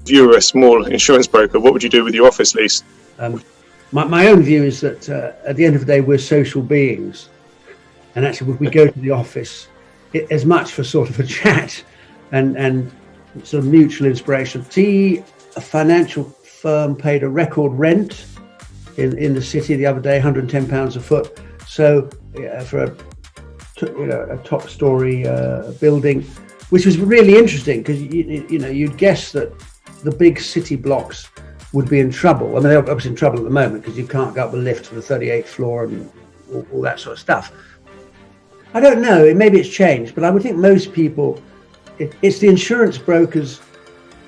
if you were a small insurance broker, what would you do with your office lease? My own view is that at the end of the day, we're social beings. And actually, we go to the office as much for sort of a chat and sort of mutual inspiration. See, a financial firm paid a record rent in the city the other day, £110 a foot. So for a top story building, which was really interesting because you'd guess that the big city blocks would be in trouble. I mean, they're obviously in trouble at the moment because you can't go up the lift to the 38th floor and all that sort of stuff. I don't know, maybe it's changed, but I would think most people, it's the insurance broker's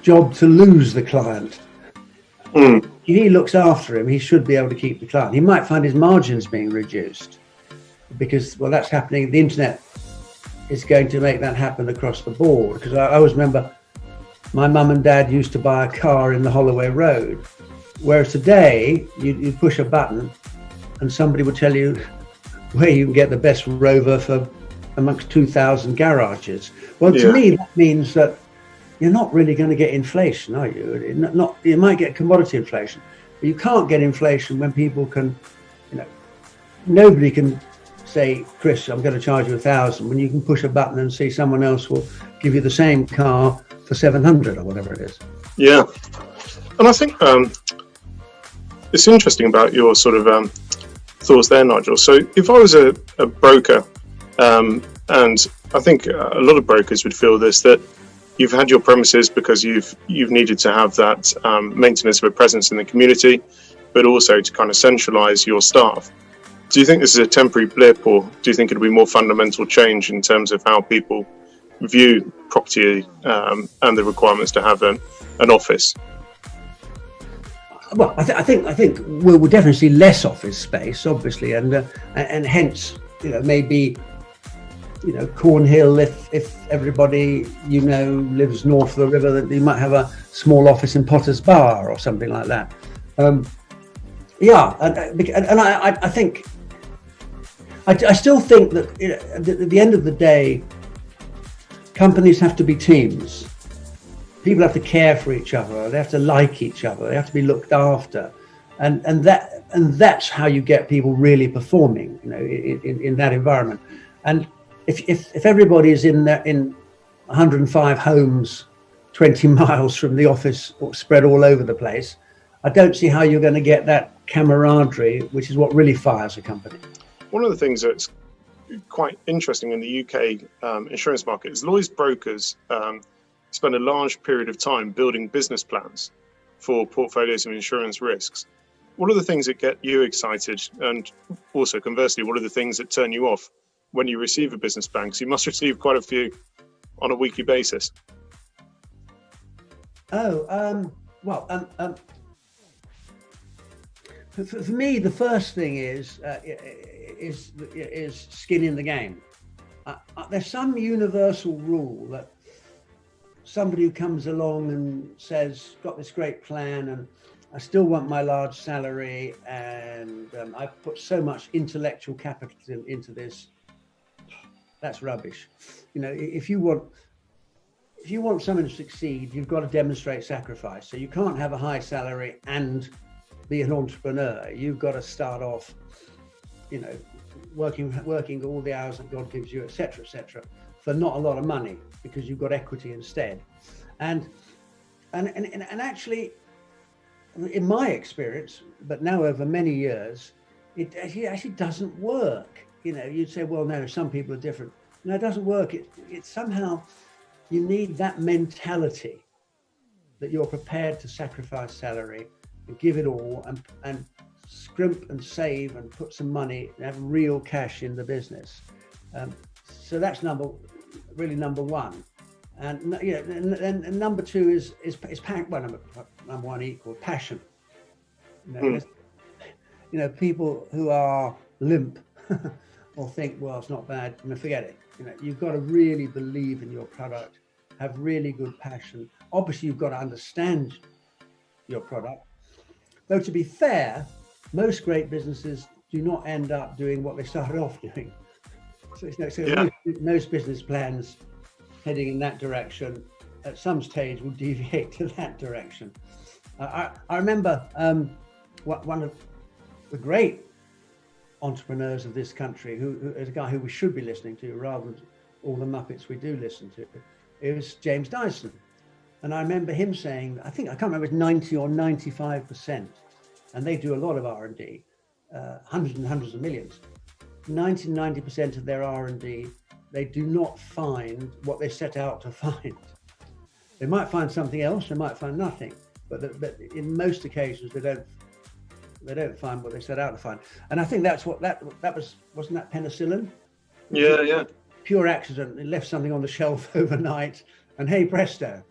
job to lose the client. If he looks after him, he should be able to keep the client. He might find his margins being reduced because, well, that's happening. The internet is going to make that happen across the board. Because I always remember my mum and dad used to buy a car in the Holloway Road, whereas today you push a button and somebody would tell you where you can get the best Rover for amongst 2,000 garages. Well, to me, that means that you're not really going to get inflation, are you? You might get commodity inflation, but you can't get inflation when people can, nobody can say, Chris, I'm going to charge you 1,000, when you can push a button and see someone else will give you the same car for 700 or whatever it is. Yeah. And I think it's interesting about your sort of thoughts there, Nigel. So if I was a broker, and I think a lot of brokers would feel this, that you've had your premises because you've needed to have that maintenance of a presence in the community, but also to kind of centralise your staff. Do you think this is a temporary blip, or do you think it'll be more fundamental change in terms of how people view property and the requirements to have an office? Well, I think we'll definitely see less office space, obviously, and hence, maybe, Cornhill, if everybody lives north of the river, that you might have a small office in Potter's Bar or something like that. And I think, I still think that at the end of the day, companies have to be teams. People have to care for each other. They have to like each other. They have to be looked after, and that's how you get people really performing, in that environment. And if everybody is in 105 homes, 20 miles from the office, or spread all over the place, I don't see how you're going to get that camaraderie, which is what really fires a company. One of the things that's quite interesting in the UK insurance market is Lloyd's brokers spend a large period of time building business plans for portfolios of insurance risks. What are the things that get you excited? And also conversely, what are the things that turn you off when you receive a business plan? Because you must receive quite a few on a weekly basis. For me, the first thing is skin in the game. There's some universal rule that somebody who comes along and says, got this great plan and I still want my large salary and I've put so much intellectual capital into this, that's rubbish. If you want someone to succeed, you've got to demonstrate sacrifice. So you can't have a high salary and be an entrepreneur. You've got to start off, working all the hours that God gives you, etc., for not a lot of money, because you've got equity instead. And actually, in my experience, but now over many years, it actually doesn't work. You'd say, well, no, some people are different. No, it doesn't work. It's somehow, you need that mentality that you're prepared to sacrifice salary and give it all and scrimp and save and put some money and have real cash in the business. So that's number one. And number two is number one equal passion. People who are limp or think, well, it's not bad, forget it. You've got to really believe in your product, have really good passion. Obviously, you've got to understand your product. Though, to be fair, most great businesses do not end up doing what they started off doing. So most business plans heading in that direction at some stage will deviate to that direction. I remember one of the great entrepreneurs of this country, who is a guy who we should be listening to rather than all the Muppets we do listen to. It was James Dyson. And I remember him saying, I can't remember, it's 90 or 95%, and they do a lot of R&D, hundreds and hundreds of millions. 90% of their R&D, they do not find what they set out to find. They might find something else, they might find nothing, but in most occasions they don't find what they set out to find. And I think that's what that was. Wasn't that penicillin? Yeah. Pure accident. It left something on the shelf overnight, and hey presto,